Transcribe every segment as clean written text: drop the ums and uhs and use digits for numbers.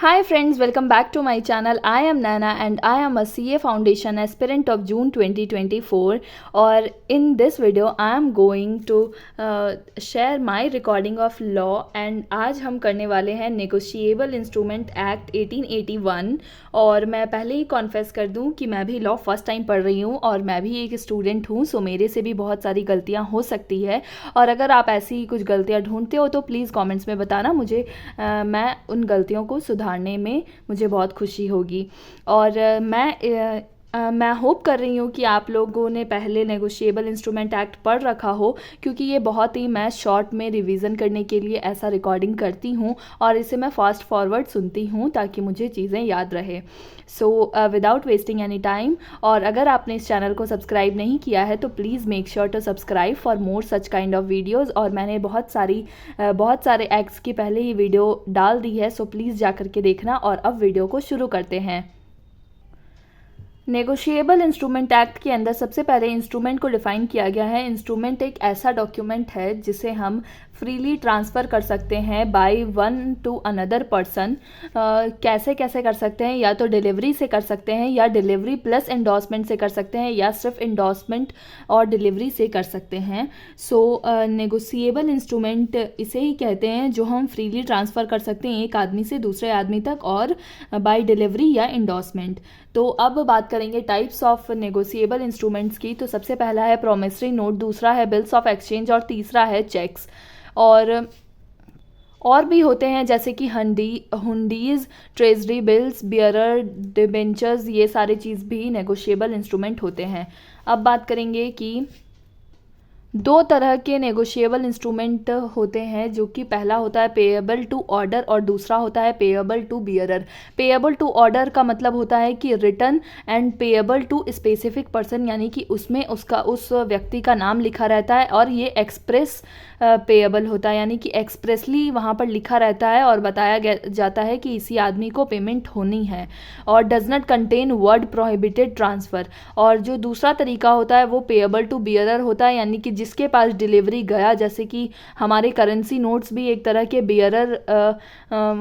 Hi friends, welcome back to my channel. I am Nana and I am a CA Foundation aspirant of June 2024. और in this video I am going to share my recording of law and आज हम करने वाले हैं negotiable instrument act 1881। और मैं पहले ही confess कर दूं कि मैं भी लॉ फर्स्ट टाइम पढ़ रही हूं और मैं भी एक स्टूडेंट हूं, सो मेरे से भी बहुत सारी गलतियां हो सकती है। और अगर आप ऐसी कुछ गलतियां ढूंढते हो तो प्लीज़ कमेंट्स में बताना मुझे, मैं उन गलतियों को सुधारने में मुझे बहुत खुशी होगी। और मैं होप कर रही हूँ कि आप लोगों ने पहले नेगोशिएबल इंस्ट्रूमेंट एक्ट पढ़ रखा हो, क्योंकि ये बहुत ही मैं शॉर्ट में रिवीजन करने के लिए ऐसा रिकॉर्डिंग करती हूँ और इसे मैं फास्ट फॉरवर्ड सुनती हूँ ताकि मुझे चीज़ें याद रहे। So without wasting any time, और अगर आपने इस चैनल को सब्सक्राइब नहीं किया है तो please make sure to subscribe for more such kind of videos. और मैंने बहुत सारे एक्ट्स की पहले ही वीडियो डाल दी है, सो प्लीज़ जा करके देखना। और अब वीडियो को शुरू करते हैं। नेगोशिएबल इंस्ट्रूमेंट एक्ट के अंदर सबसे पहले इंस्ट्रूमेंट को डिफ़ाइन किया गया है। इंस्ट्रूमेंट एक ऐसा डॉक्यूमेंट है जिसे हम फ्रीली ट्रांसफ़र कर सकते हैं by one two another person. कैसे कैसे कर सकते हैं? या तो डिलीवरी से कर सकते हैं, या डिलीवरी प्लस एंडोर्समेंट से कर सकते हैं, या सिर्फ एंडोर्समेंट और डिलीवरी से कर सकते हैं। सो नेगोशिएबल इंस्ट्रूमेंट इसे ही कहते हैं जो हम फ्रीली ट्रांसफ़र कर सकते हैं एक आदमी से दूसरे आदमी तक, और बाय डिलीवरी या एंडोर्समेंट। तो अब बात करेंगे टाइप्स ऑफ नेगोशिएबल इंस्ट्रूमेंट्स की। तो सबसे पहला है प्रोमिसरी नोट, दूसरा है बिल्स ऑफ एक्सचेंज और तीसरा है चेक्स। और भी होते हैं जैसे कि हुंडीज़, ट्रेजरी बिल्स, बियरर डिबेंचर्स, ये सारे चीज़ भी नेगोशिएबल इंस्ट्रूमेंट होते हैं। अब बात करेंगे कि दो तरह के नेगोशिएबल इंस्ट्रूमेंट होते हैं, जो कि पहला होता है पेएबल टू ऑर्डर और दूसरा होता है payable to bearer. Payable to order का मतलब होता है कि return, and payable to specific person, यानी कि उसमें उस व्यक्ति का नाम लिखा रहता है। और ये एक्सप्रेस पेएबल होता है, यानी कि एक्सप्रेसली वहाँ पर लिखा रहता है और बताया जाता है कि इसी आदमी को पेमेंट होनी है। और does not contain word prohibited transfer. और जो दूसरा तरीका होता है वो पेएबल टू बियरर होता है, यानी कि जिसके पास डिलीवरी गया, जैसे कि हमारे करेंसी नोट्स भी एक तरह के बियरर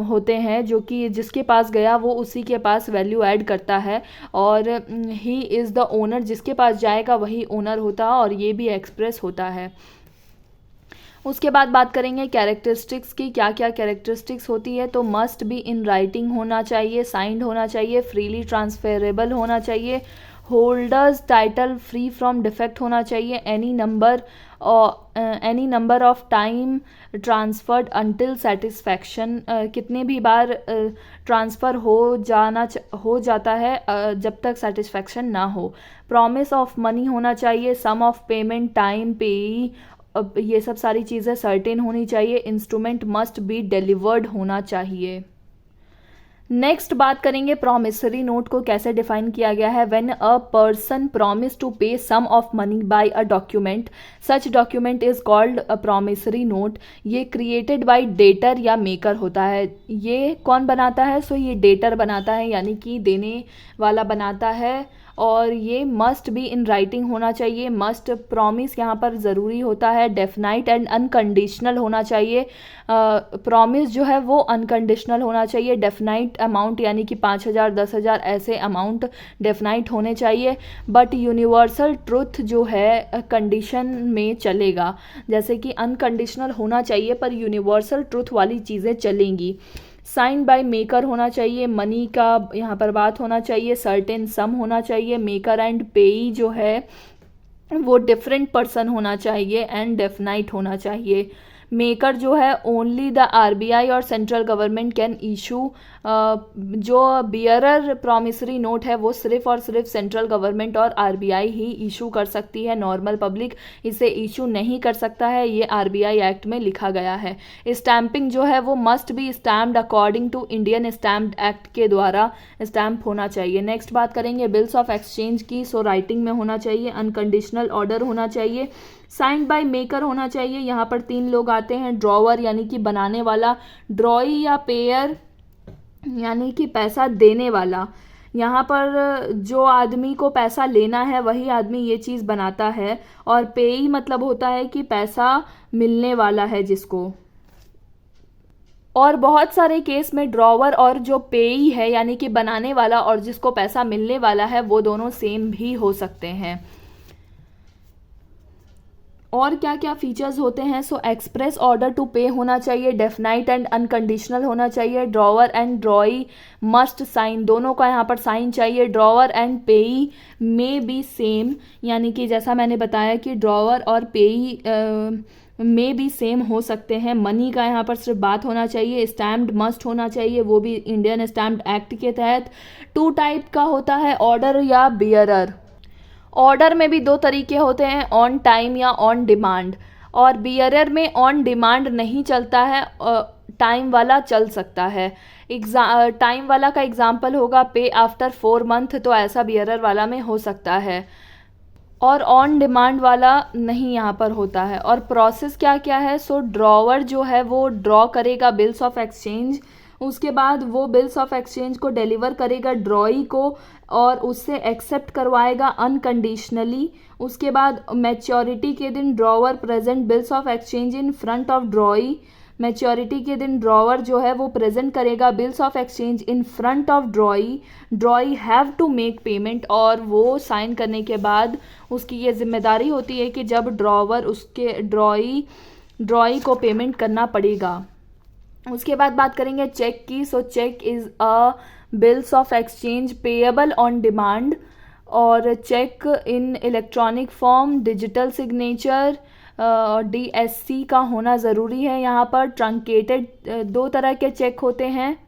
होते हैं, जो कि जिसके पास गया वो उसी के पास वैल्यू ऐड करता है, और ही इज़ द ओनर, जिसके पास जाएगा वही ओनर होता है, और ये भी एक्सप्रेस होता है। उसके बाद बात करेंगे कैरेक्टरिस्टिक्स की, क्या क्या कैरेक्टरिस्टिक्स होती है। तो मस्ट बी इन राइटिंग होना चाहिए, साइंड होना चाहिए, फ्रीली ट्रांसफरेबल होना चाहिए, holders title free from defect होना चाहिए, any number of time transferred until satisfaction, कितने भी बार ट्रांसफ़र हो जाता है जब तक सेटिस्फैक्शन ना हो। प्रॉमिस ऑफ मनी होना चाहिए, सम ऑफ पेमेंट, टाइम पेई, अब ये सब सारी चीज़ें सर्टेन होनी चाहिए। इंस्ट्रूमेंट मस्ट बी डिलीवर्ड होना चाहिए। नेक्स्ट बात करेंगे प्रॉमिसरी नोट को कैसे डिफाइन किया गया है। When a person promise to pay sum of money by a document, such document is called a promissory note. ये क्रिएटेड बाय डेटर या मेकर होता है। ये कौन बनाता है? सो ये डेटर बनाता है, यानी कि देने वाला बनाता है। और ये मस्ट बी इन राइटिंग होना चाहिए। मस्ट प्रॉमिस यहाँ पर ज़रूरी होता है। डेफिनाइट एंड अनकंडीशनल होना चाहिए। प्रॉमिस जो है वो अनकंडीशनल होना चाहिए। डेफिनाइट अमाउंट यानी कि 5,000, 10,000 ऐसे अमाउंट डेफिनाइट होने चाहिए। बट यूनिवर्सल ट्रुथ जो है कंडीशन में चलेगा, जैसे कि अनकंडीशनल होना चाहिए पर यूनिवर्सल ट्रुथ वाली चीज़ें चलेंगी। साइन बाय मेकर होना चाहिए। मनी का यहाँ पर बात होना चाहिए। सर्टेन सम होना चाहिए। मेकर एंड पेई जो है वो डिफरेंट पर्सन होना चाहिए, एंड डेफिनाइट होना चाहिए। मेकर जो है ओनली द आरबीआई और सेंट्रल गवर्नमेंट कैन इशू। जो बियरर प्रॉमिसरी नोट है वो सिर्फ और सिर्फ सेंट्रल गवर्नमेंट और आरबीआई ही इशू कर सकती है। नॉर्मल पब्लिक इसे इशू नहीं कर सकता है, ये आरबीआई एक्ट में लिखा गया है। स्टैंपिंग जो है वो must be stamped according to Indian stamped act के द्वारा स्टैम्प होना चाहिए। नेक्स्ट बात करेंगे बिल्स ऑफ एक्सचेंज की। सो राइटिंग में होना चाहिए, अनकंडीशनल ऑर्डर होना चाहिए, साइंड बाय मेकर होना चाहिए। यहाँ पर 3 लोग आते हैं। ड्रॉवर यानी कि बनाने वाला, ड्रॉई या पेयर यानी कि पैसा देने वाला। यहाँ पर जो आदमी को पैसा लेना है वही आदमी ये चीज़ बनाता है। और पेई मतलब होता है कि पैसा मिलने वाला है जिसको। और बहुत सारे केस में ड्रॉवर और जो पेई है यानी कि बनाने वाला और जिसको पैसा मिलने वाला है वो दोनों सेम भी हो सकते हैं। और क्या क्या फीचर्स होते हैं? सो एक्सप्रेस ऑर्डर टू पे होना चाहिए, डेफिनाइट एंड अनकंडीशनल होना चाहिए, drawer and drawee must sign, दोनों का यहाँ पर साइन चाहिए, ड्रॉवर एंड पेई मे बी सेम, यानी कि जैसा मैंने बताया कि ड्रॉवर और पेई में भी सेम हो सकते हैं। मनी का यहाँ पर सिर्फ बात होना चाहिए, स्टैम्प्ड मस्ट होना चाहिए, वो भी इंडियन स्टैम्प्ड एक्ट के तहत। टू टाइप का होता है, ऑर्डर या बियरर। ऑर्डर में भी दो तरीके होते हैं, ऑन टाइम या ऑन डिमांड, और बियरर में ऑन डिमांड नहीं चलता है, टाइम वाला चल सकता है। टाइम वाला का एग्जाम्पल होगा पे आफ्टर 4 मंथ, तो ऐसा बियरर वाला में हो सकता है, और ऑन डिमांड वाला नहीं यहाँ पर होता है। और प्रोसेस क्या क्या है? सो ड्रॉवर जो है वो ड्रॉ करेगा बिल्स ऑफ एक्सचेंज, उसके बाद वो बिल्स ऑफ एक्सचेंज को डिलीवर करेगा ड्रॉई को और उससे एक्सेप्ट करवाएगा अनकंडीशनली। उसके बाद मैच्योरिटी के दिन drawer present bills of exchange in front of drawee, maturity के दिन ड्रॉवर जो है वो प्रेजेंट करेगा bills of exchange in front of drawee, drawee have to make payment, और वो साइन करने के बाद उसकी ये जिम्मेदारी होती है कि जब ड्रॉवर उसके ड्रॉई को पेमेंट करना पड़ेगा। उसके बाद बात करेंगे चेक की। So cheque is a bills of exchange payable on demand, और cheque in electronic form, digital signature, DSC का होना ज़रूरी है। यहाँ पर ट्रंकेटेड दो तरह के चेक होते हैं।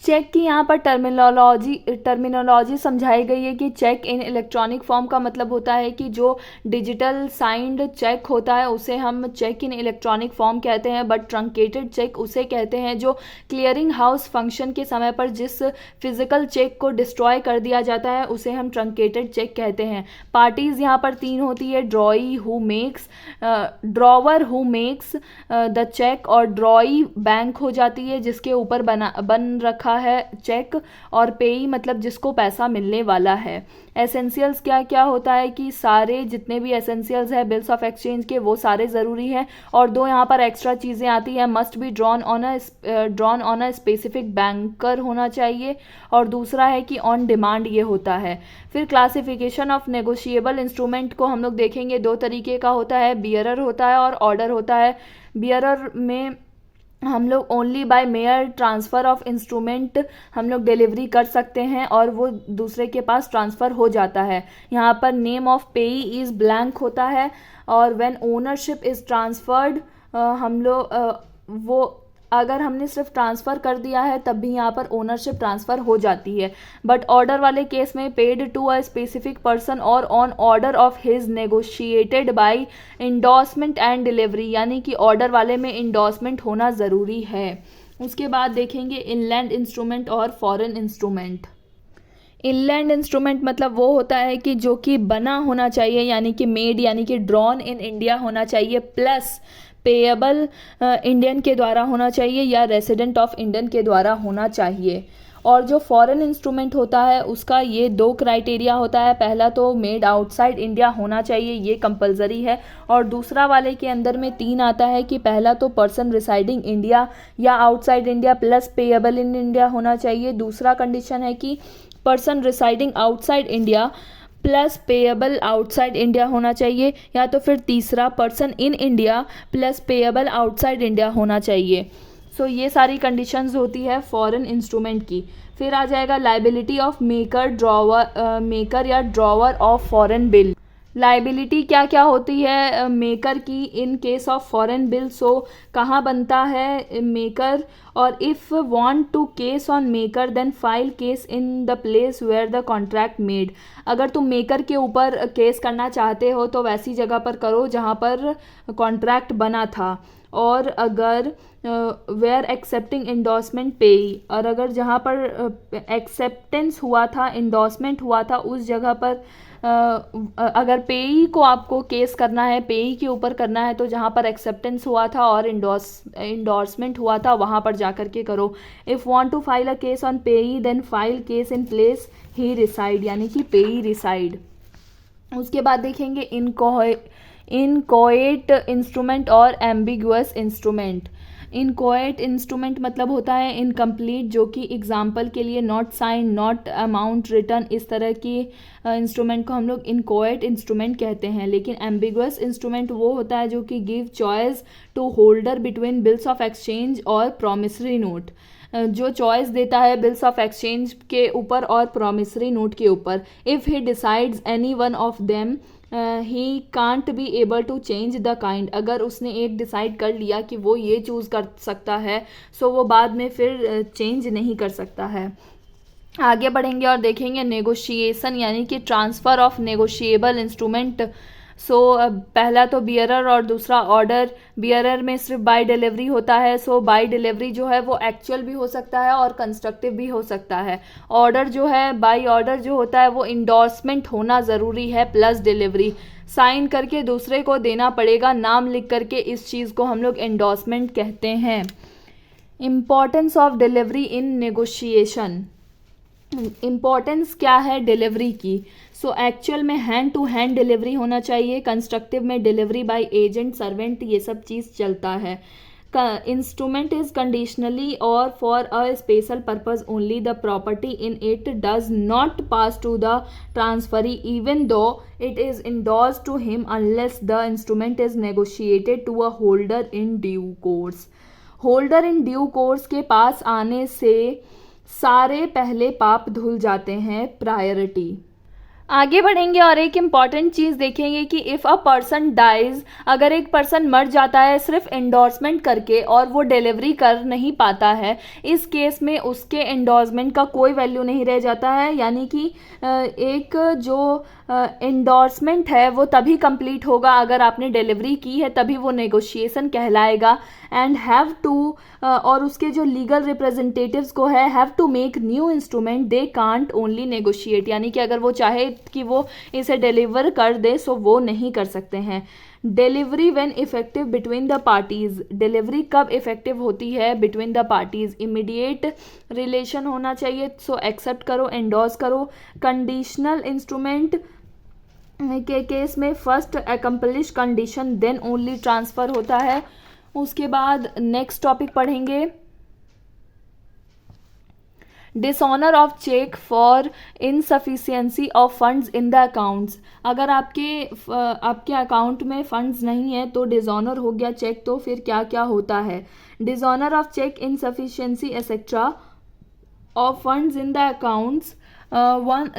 चेक की यहाँ पर टर्मिनोलॉजी समझाई गई है कि चेक इन इलेक्ट्रॉनिक फॉर्म का मतलब होता है कि जो डिजिटल साइंड चेक होता है उसे हम चेक इन इलेक्ट्रॉनिक फॉर्म कहते हैं, बट ट्रंकेटेड चेक उसे कहते हैं जो क्लियरिंग हाउस फंक्शन के समय पर जिस फिजिकल चेक को डिस्ट्रॉय कर दिया जाता है उसे हम ट्रंकेटेड चेक कहते हैं। पार्टीज़ यहाँ पर 3 होती है, drawer who makes the cheque, और ड्रॉई बैंक हो जाती है जिसके ऊपर बन रखा है चेक, और पेई मतलब जिसको पैसा मिलने वाला है। एसेंशियल्स क्या क्या होता है कि सारे जितने भी एसेंशियल्स है बिल्स ऑफ एक्सचेंज के वो सारे ज़रूरी हैं, और दो यहाँ पर एक्स्ट्रा चीज़ें आती हैं, must be drawn on a specific banker होना चाहिए, और दूसरा है कि ऑन डिमांड ये होता है। फिर क्लासिफिकेशन ऑफ नेगोशिएबल इंस्ट्रूमेंट को हम लोग देखेंगे, 2 तरीके का होता है, बियरर होता है और ऑर्डर होता है। बियरर में हम लोग only by mayor transfer of instrument हम लोग डिलीवरी कर सकते हैं और वो दूसरे के पास ट्रांसफ़र हो जाता है। यहाँ पर नेम ऑफ पेई इज़ ब्लैंक होता है, और व्हेन ओनरशिप इज़ ट्रांसफर्ड हम लोग वो अगर हमने सिर्फ ट्रांसफ़र कर दिया है तब भी यहाँ पर ओनरशिप ट्रांसफ़र हो जाती है। बट ऑर्डर वाले केस में paid to a specific person और on order of his negotiated by endorsement and delivery, यानी कि ऑर्डर वाले में इंडोर्समेंट होना ज़रूरी है। उसके बाद देखेंगे इनलैंड इंस्ट्रूमेंट और फॉरेन इंस्ट्रूमेंट। इनलैंड इंस्ट्रूमेंट मतलब वो होता है कि जो कि बना होना चाहिए, यानी कि मेड, यानी कि ड्रॉन इन इंडिया होना चाहिए, प्लस पेएबल इंडियन के द्वारा होना चाहिए या रेसिडेंट ऑफ इंडियन के द्वारा होना चाहिए। और जो फॉरेन इंस्ट्रूमेंट होता है उसका ये 2 क्राइटेरिया होता है, पहला तो मेड आउटसाइड इंडिया होना चाहिए, ये कंपलसरी है, और दूसरा वाले के अंदर में 3 आता है कि पहला तो पर्सन रिसाइडिंग इंडिया या outside India plus payable in India होना चाहिए। दूसरा कंडीशन है कि person residing outside India plus payable outside India होना चाहिए, या तो फिर तीसरा person in India plus payable outside India होना चाहिए। सो ये सारी कंडीशंस होती है फॉरेन इंस्ट्रूमेंट की। फिर आ जाएगा लाइबिलिटी ऑफ मेकर या drawer of foreign bill. Liability क्या क्या होती है मेकर की in case of foreign bill. So कहाँ बनता है मेकर, और if want to case on maker then file case in the place where the contract made. अगर तुम मेकर के ऊपर केस करना चाहते हो तो वैसी जगह पर करो जहाँ पर कॉन्ट्रैक्ट बना था, और अगर वेयर एक्सेप्टिंग इंडोर्समेंट पेई, और अगर जहाँ पर एक्सेप्टेंस हुआ था, इंडोर्समेंट हुआ था उस जगह पर अगर पेई को आपको केस करना है, पेई के ऊपर करना है, तो जहाँ पर एक्सेप्टेंस हुआ था और इंडोर्समेंट हुआ था वहाँ पर जा कर के करो। If want to file a case on payee then file case in place he reside, यानी कि पेई रिसाइड। उसके बाद देखेंगे इनकोएट इंस्ट्रूमेंट और एम्बिगुअस इंस्ट्रूमेंट। इनकोएट इंस्ट्रूमेंट मतलब होता है इनकम्प्लीट, जो कि एग्जाम्पल के लिए not sign, not amount return, इस तरह की इंस्ट्रूमेंट को हम लोग इनकोएट इंस्ट्रूमेंट कहते हैं। लेकिन एम्बिगुअस इंस्ट्रूमेंट वो होता है जो कि give choice to holder between bills of exchange और प्रॉमिसरी नोट, जो चॉइस देता है बिल्स ऑफ एक्सचेंज के ऊपर और प्रॉमिसरी नोट के ऊपर। If he decides any one of them he can't be able to change the kind, अगर उसने एक डिसाइड कर लिया कि वो ये चूज़ कर सकता है, सो वो बाद में फिर चेंज नहीं कर सकता है। आगे बढ़ेंगे और देखेंगे नेगोशिएशन यानी कि ट्रांसफ़र ऑफ नेगोशिएबल इंस्ट्रूमेंट। सो पहला तो बियरर और दूसरा ऑर्डर। बियरर में सिर्फ बाय डिलीवरी होता है, सो बाय डिलीवरी जो है वो एक्चुअल भी हो सकता है और कंस्ट्रक्टिव भी हो सकता है। ऑर्डर जो है, बाय ऑर्डर जो होता है वो इंडोर्समेंट होना ज़रूरी है प्लस डिलीवरी, साइन करके दूसरे को देना पड़ेगा, नाम लिख करके, इस चीज़ को हम लोग इंडोर्समेंट कहते हैं। Importance of delivery in negotiation. Importance क्या है डिलीवरी की? सो एक्चुअल में हैंड टू हैंड डिलीवरी होना चाहिए, कंस्ट्रक्टिव में डिलीवरी बाय एजेंट, सर्वेंट, ये सब चीज़ चलता है। इंस्ट्रूमेंट इज कंडीशनली और for a special purpose only, the property in it does not pass to the transferee even though it is endorse to him unless the instrument is negotiated to a holder in due course. Holder in due course के पास आने से सारे पहले पाप धुल जाते हैं, प्रायोरिटी। आगे बढ़ेंगे और एक इम्पॉर्टेंट चीज़ देखेंगे कि इफ़ अ पर्सन डाइज, अगर एक पर्सन मर जाता है सिर्फ एंडोर्समेंट करके और वो डिलीवरी कर नहीं पाता है, इस केस में उसके एंडोर्समेंट का कोई वैल्यू नहीं रह जाता है। यानी कि एक जो एंडोर्समेंट है वो तभी कंप्लीट होगा अगर आपने डिलीवरी की है, तभी वो नेगोशिएशन कहलाएगा। एंड हैव टू, और उसके जो लीगल रिप्रेजेंटेटिव्स को है, have to make new instrument, they can't only negotiate, यानी कि अगर वो चाहे कि वो इसे डिलीवर कर दे सो वो नहीं कर सकते हैं। Delivery when effective between the parties, delivery कब इफेक्टिव होती है between the parties? Immediate relation होना चाहिए, सो एक्सेप्ट करो, एंडोर्स करो। कंडीशनल इंस्ट्रूमेंट के केस में first accomplish condition then only transfer होता है। उसके बाद नेक्स्ट टॉपिक पढ़ेंगे dishonour of cheque for insufficiency of funds in the accounts. अगर आपके अकाउंट में फंड्स नहीं है तो डिसऑनर हो गया चेक, तो फिर क्या क्या होता है? Dishonour of cheque insufficiency etcetera of funds in the accounts,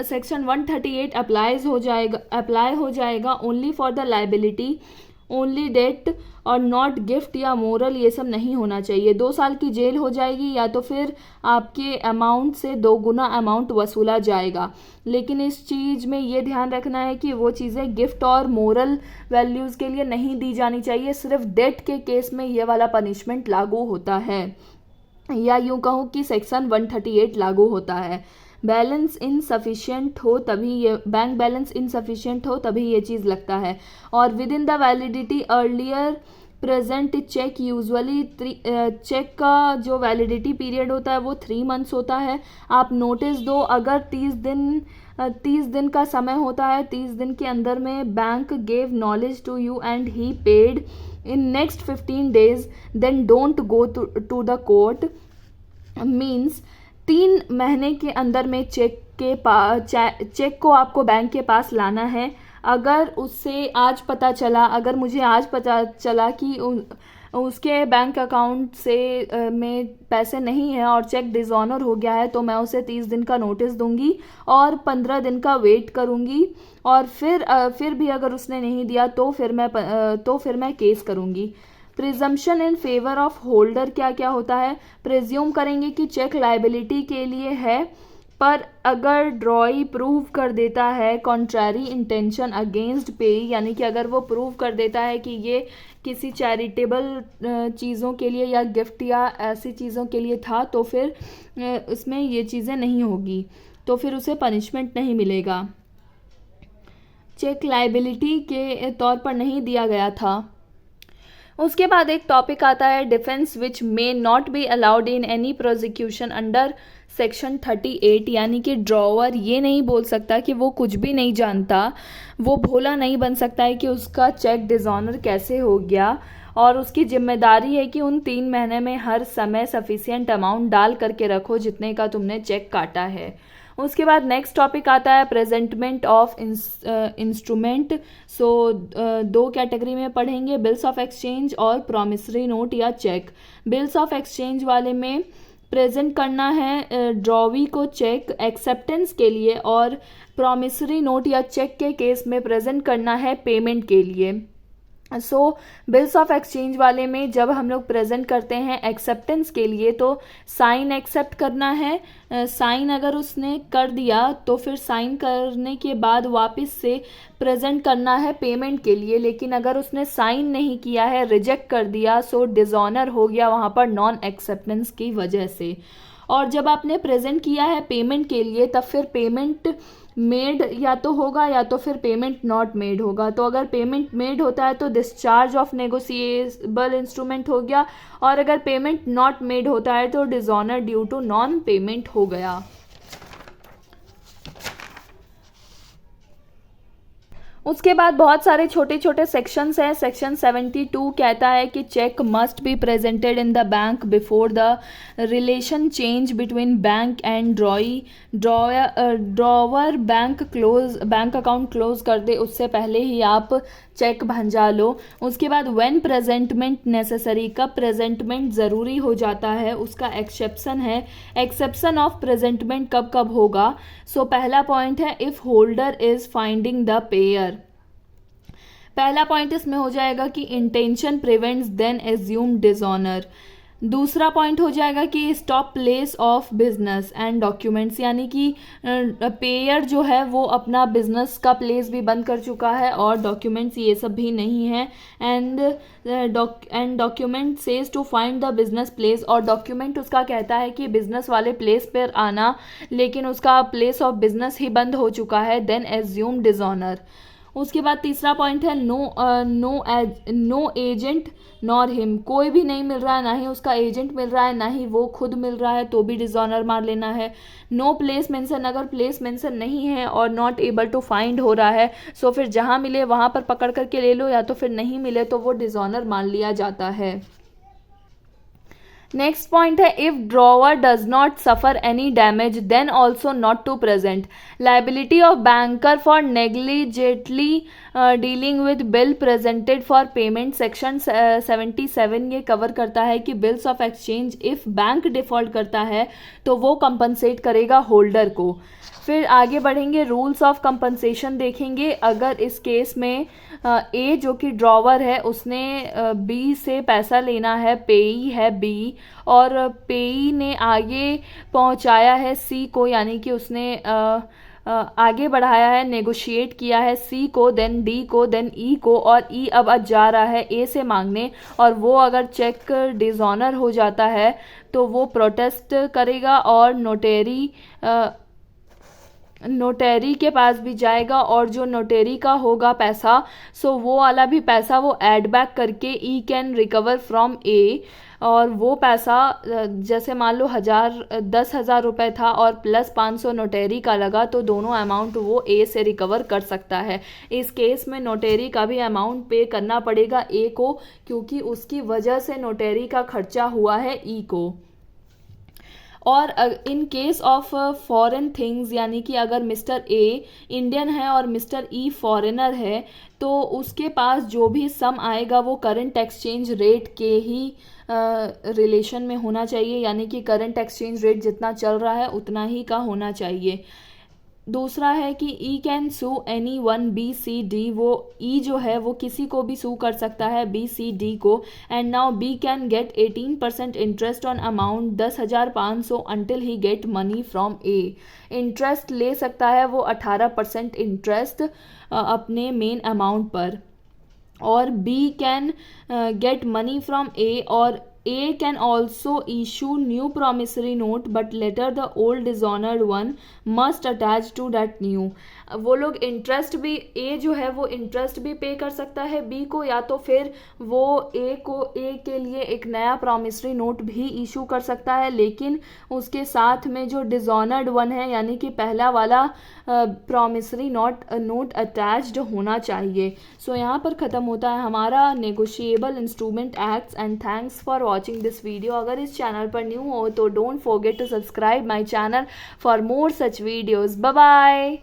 section 138 apply हो जाएगा only for the liability, only debt और नॉट गिफ्ट या मोरल, ये सब नहीं होना चाहिए। 2 साल की जेल हो जाएगी या तो फिर आपके अमाउंट से 2 गुना अमाउंट वसूला जाएगा। लेकिन इस चीज़ में ये ध्यान रखना है कि वो चीज़ें गिफ्ट और मोरल वैल्यूज़ के लिए नहीं दी जानी चाहिए, सिर्फ डेट के केस में ये वाला पनिशमेंट लागू होता है, या यूँ कहूँ कि सेक्शन 138 लागू होता है। बैलेंस इनसफिशिएंट हो तभी ये, बैंक बैलेंस इनसफिशिएंट हो तभी ये चीज़ लगता है। और within the validity earlier present cheque, usually cheque का जो वैलिडिटी पीरियड होता है वो 3 मंथ्स होता है। आप नोटिस दो, अगर 30 दिन का समय होता है, 30 दिन के अंदर में bank gave knowledge to you and he paid in next 15 days, then don't go to the court. Means 3 महीने के अंदर में चेक को आपको बैंक के पास लाना है। अगर उससे आज पता चला, अगर मुझे आज पता चला कि उसके बैंक अकाउंट से में पैसे नहीं हैं और चेक डिसऑनर हो गया है, तो मैं उसे 30 दिन का नोटिस दूंगी और 15 दिन का वेट करूंगी, और फिर भी अगर उसने नहीं दिया तो फिर मैं केस करूंगी। Presumption in favour of holder क्या क्या होता है? प्रिज्यूम करेंगे कि चेक लाइबिलिटी के लिए है, पर अगर ड्रॉई प्रूव कर देता है कॉन्ट्रैरी इंटेंशन अगेंस्ट पे, यानी कि अगर वो प्रूव कर देता है कि ये किसी चैरिटेबल चीज़ों के लिए या गिफ्ट या ऐसी चीज़ों के लिए था, तो फिर इसमें ये चीज़ें नहीं होगी, तो फिर उसे पनिशमेंट नहीं मिलेगा। चेक लाइबिलिटी के तौर पर नहीं दिया गया था। उसके बाद एक टॉपिक आता है defence which may not be allowed in any prosecution under section 38, यानी कि ड्रॉवर ये नहीं बोल सकता कि वो कुछ भी नहीं जानता, वो भोला नहीं बन सकता है कि उसका चेक डिसऑनर कैसे हो गया, और उसकी जिम्मेदारी है कि उन 3 महीने में हर समय सफिशिएंट अमाउंट डाल करके रखो जितने का तुमने चेक काटा है। उसके बाद नेक्स्ट टॉपिक आता है presentment of instrument. So 2 category में पढ़ेंगे, बिल्स ऑफ एक्सचेंज और प्रॉमिसरी नोट या चेक। बिल्स ऑफ एक्सचेंज वाले में प्रेजेंट करना है ड्रॉवी को चेक एक्सेप्टेंस के लिए, और प्रॉमिसरी नोट या चेक के केस में प्रेजेंट करना है पेमेंट के लिए। सो बिल्स ऑफ एक्सचेंज वाले में जब हम लोग प्रेजेंट करते हैं एक्सेप्टेंस के लिए तो साइन एक्सेप्ट करना है। साइन अगर उसने कर दिया तो फिर साइन करने के बाद वापस से प्रेजेंट करना है पेमेंट के लिए, लेकिन अगर उसने साइन नहीं किया है, रिजेक्ट कर दिया, सो डिसऑनर हो गया वहाँ पर नॉन एक्सेप्टेंस की वजह से। और जब आपने प्रेजेंट किया है पेमेंट के लिए तब फिर पेमेंट मेड या तो होगा या तो फिर पेमेंट नॉट मेड होगा। तो अगर पेमेंट मेड होता है तो डिस्चार्ज ऑफ नेगोशिएबल इंस्ट्रूमेंट हो गया, और अगर पेमेंट नॉट मेड होता है तो dishonour due to non payment हो गया। उसके बाद बहुत सारे छोटे छोटे सेक्शंस हैं। सेक्शन 72 कहता है कि cheque must be presented in the bank before the relation change between bank and drawer bank account close कर दे उससे पहले ही आप चेक भंजा लो। उसके बाद व्हेन प्रेजेंटमेंट नेसेसरी, कब प्रेजेंटमेंट ज़रूरी हो जाता है उसका एक्सेप्शन है। एक्सेप्शन ऑफ प्रेजेंटमेंट कब कब होगा। सो पहला पॉइंट है if holder is finding the payer. पहला पॉइंट इसमें हो जाएगा कि intention prevents then assume dishonour. दूसरा पॉइंट हो जाएगा कि stop place of business and documents, यानी कि पेयर जो है वो अपना बिजनेस का प्लेस भी बंद कर चुका है और डॉक्यूमेंट्स ये सब भी नहीं है। And document says to find the business place, और डॉक्यूमेंट उसका कहता है कि बिजनेस वाले प्लेस पर आना, लेकिन उसका प्लेस ऑफ बिजनेस ही बंद हो चुका है, देन एज्यूम डिसऑनर। उसके बाद तीसरा पॉइंट है नो एजेंट नॉर हिम, कोई भी नहीं मिल रहा है, ना ही उसका एजेंट मिल रहा है, ना ही वो खुद मिल रहा है, तो भी डिसऑनर मार लेना है। नो प्लेस मेंशन, अगर प्लेस मेंशन नहीं है और नॉट एबल टू फाइंड हो रहा है, सो फिर जहाँ मिले वहाँ पर पकड़ करके ले लो, या तो फिर नहीं मिले तो वो डिसऑनर मान लिया जाता है। नेक्स्ट पॉइंट है if drawer does not suffer any damage then also not to present. Liability of banker for negligently dealing with bill presented for payment. Section 77 ये कवर करता है कि bills of exchange if bank default करता है तो वो compensate करेगा holder को। फिर आगे बढ़ेंगे, रूल्स ऑफ कंपनसेशन देखेंगे। अगर इस केस में ए जो कि ड्रॉवर है उसने बी से पैसा लेना है, पेई है बी, और पेई ने आगे पहुंचाया है सी को, यानी कि उसने आगे बढ़ाया है, नेगोशिएट किया है सी को, देन डी को, देन ई को, और ई अब जा रहा है ए से मांगने, और वो अगर चेक डिसऑनर हो जाता है तो वो प्रोटेस्ट करेगा और नोटेरी के पास भी जाएगा, और जो नोटेरी का होगा पैसा, सो वो वाला भी पैसा वो ऐड बैक करके ई कैन रिकवर फ्रॉम ए, और वो पैसा जैसे मान लो 10,000 रुपये था और प्लस 500 नोटेरी का लगा, तो दोनों अमाउंट वो ए से रिकवर कर सकता है। इस केस में नोटेरी का भी अमाउंट पे करना पड़ेगा ए को, क्योंकि उसकी वजह से नोटेरी का खर्चा हुआ है ई को। और इन केस ऑफ फॉरेन थिंग्स, यानी कि अगर मिस्टर ए इंडियन है और मिस्टर ई फॉरेनर है, तो उसके पास जो भी सम आएगा वो करंट एक्सचेंज रेट के ही रिलेशन में होना चाहिए, यानी कि करंट एक्सचेंज रेट जितना चल रहा है उतना ही का होना चाहिए। दूसरा है कि E can sue anyone B C D, वो ई जो है वो किसी को भी सू कर सकता है बी सी डी को। And now B can get 18% interest on amount 10,500 until he get money from A. Interest ले सकता है वो 18% इंटरेस्ट अपने मेन अमाउंट पर। और B can get money from A, और A can also issue new promissory note, but later the old dishonored one must attach to that new. वो लोग इंटरेस्ट भी, ए जो है वो इंटरेस्ट भी पे कर सकता है बी को, या तो फिर वो ए के लिए एक नया प्रॉमिसरी नोट भी इशू कर सकता है, लेकिन उसके साथ में जो डिसऑनर्ड वन है यानी कि पहला वाला प्रॉमिसरी नोट अटैच्ड होना चाहिए. सो यहाँ पर ख़त्म होता है हमारा negotiable instrument acts. And thanks for watching this video. अगर इस चैनल पर न्यू हो तो don't forget to subscribe my channel for more such videos. Bye bye.